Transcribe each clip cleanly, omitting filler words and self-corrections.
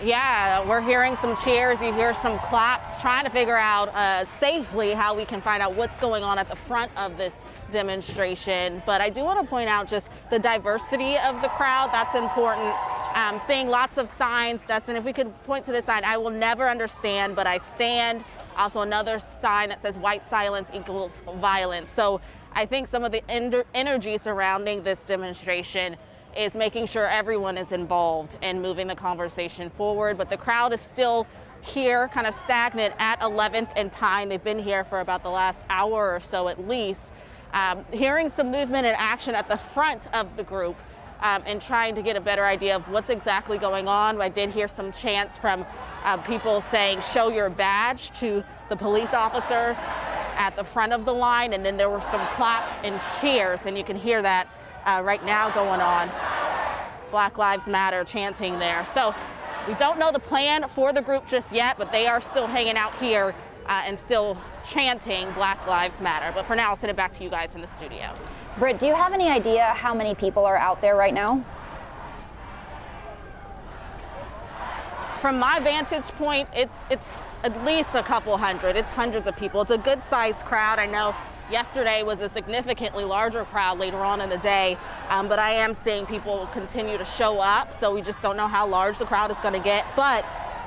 Yeah, we're hearing some cheers, you hear some claps, trying to figure out safely how we can find out what's going on at the front of this demonstration. But I do want to point out just the diversity of the crowd. That's important. Seeing lots of signs. Dustin, if we could point to this sign, I will never understand, but I stand. Also another sign that says white silence equals violence. So I think some of the energy surrounding this demonstration is making sure everyone is involved in moving the conversation forward. But the crowd is still here, kind of stagnant at 11th and Pine. They've been here for about the last hour or so at least. Hearing some movement and action at the front of the group and trying to get a better idea of what's exactly going on. I did hear some chants from people saying, "Show your badge" to the police officers at the front of the line. And then there were some claps and cheers, and you can hear that right now going on. Black Lives Matter chanting there. So we don't know the plan for the group just yet, but they are still hanging out here and still chanting Black Lives Matter. But for now, I'll send it back to you guys in the studio. Britt, do you have any idea how many people are out there right now? From my vantage point, it's at least a couple hundred. It's hundreds of people. It's a good sized crowd. I know yesterday was a significantly larger crowd later on in the day, but I am seeing people continue to show up, so we just don't know how large the crowd is going to get. But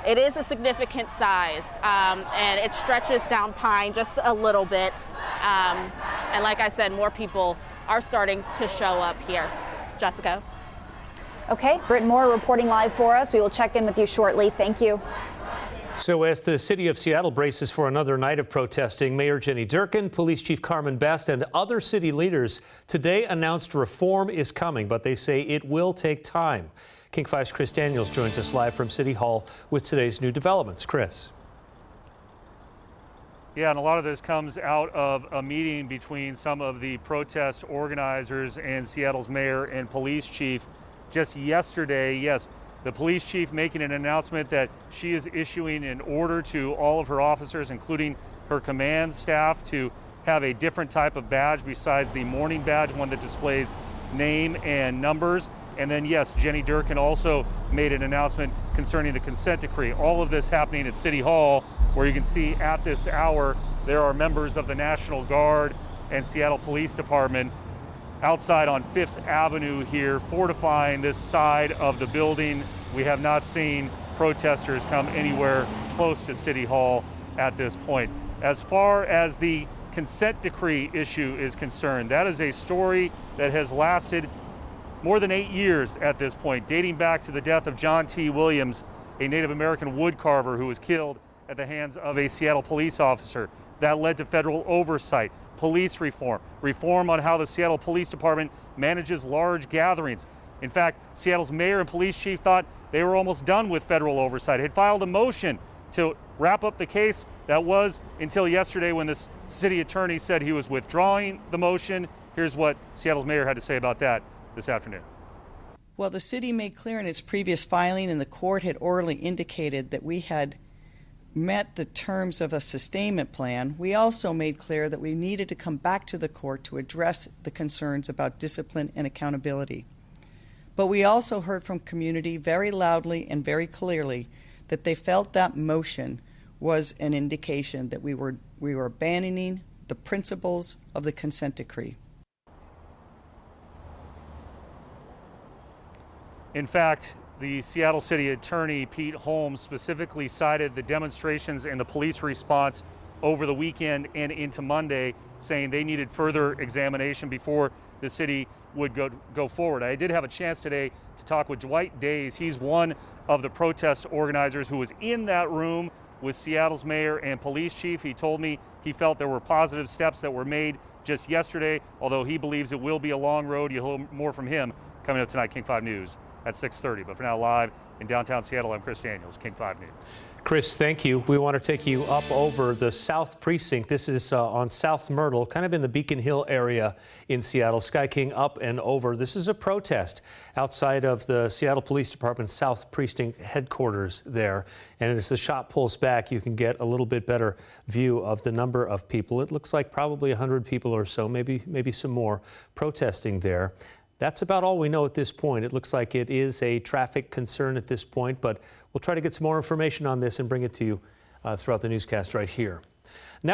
it is a significant size, and it stretches down Pine just a little bit. And like I said, more people are starting to show up here. Jessica. Okay, Britt Moore reporting live for us. We will check in with you shortly. Thank you. So as the city of Seattle braces for another night of protesting, Mayor Jenny Durkan, Police Chief Carmen Best, and other city leaders today announced reform is coming, but they say it will take time. King 5's Chris Daniels joins us live from City Hall with today's new developments. Chris. Yeah, and a lot of this comes out of a meeting between some of the protest organizers and Seattle's mayor and police chief just yesterday. Yes, the police chief making an announcement that she is issuing an order to all of her officers, including her command staff, to have a different type of badge besides the morning badge, one that displays name and numbers. And then, yes, Jenny Durkan also made an announcement concerning the consent decree. All of this happening at City Hall, where you can see at this hour there are members of the National Guard and Seattle Police Department outside on 5th Avenue here, fortifying this side of the building. We have not seen protesters come anywhere close to City Hall at this point. As far as the consent decree issue is concerned, that is a story that has lasted more than 8 years at this point, dating back to the death of John T. Williams, a Native American woodcarver who was killed at the hands of a Seattle police officer. That led to federal oversight, police reform, reform on how the Seattle Police Department manages large gatherings. In fact, Seattle's mayor and police chief thought they were almost done with federal oversight, had filed a motion to wrap up the case. That was until yesterday when the city attorney said he was withdrawing the motion. Here's what Seattle's mayor had to say about that this afternoon. Well, the city made clear in its previous filing, and the court had orally indicated that we had met the terms of a sustainment plan. We also made clear that we needed to come back to the court to address the concerns about discipline and accountability. But we also heard from community very loudly and very clearly that they felt that motion was an indication that we were abandoning the principles of the consent decree. In fact, the Seattle City Attorney, Pete Holmes, specifically cited the demonstrations and the police response over the weekend and into Monday, saying they needed further examination before the city would go forward. I did have a chance today to talk with Dwight Days. He's one of the protest organizers who was in that room with Seattle's mayor and police chief. He told me he felt there were positive steps that were made just yesterday, although he believes it will be a long road. You'll hear more from him coming up tonight, King 5 News at 6:30. But for now, live in downtown Seattle, I'm Chris Daniels, King 5 News. Chris, thank you. We want to take you up over the South Precinct. This is on South Myrtle, kind of in the Beacon Hill area in Seattle. Sky King up and over. This is a protest outside of the Seattle Police Department South Precinct headquarters there. And as the shot pulls back, you can get a little bit better view of the number of people. It looks like probably 100 people or so, maybe some more, protesting there. That's about all we know at this point. It looks like it is a traffic concern at this point, but we'll try to get some more information on this and bring it to you throughout the newscast right here. Now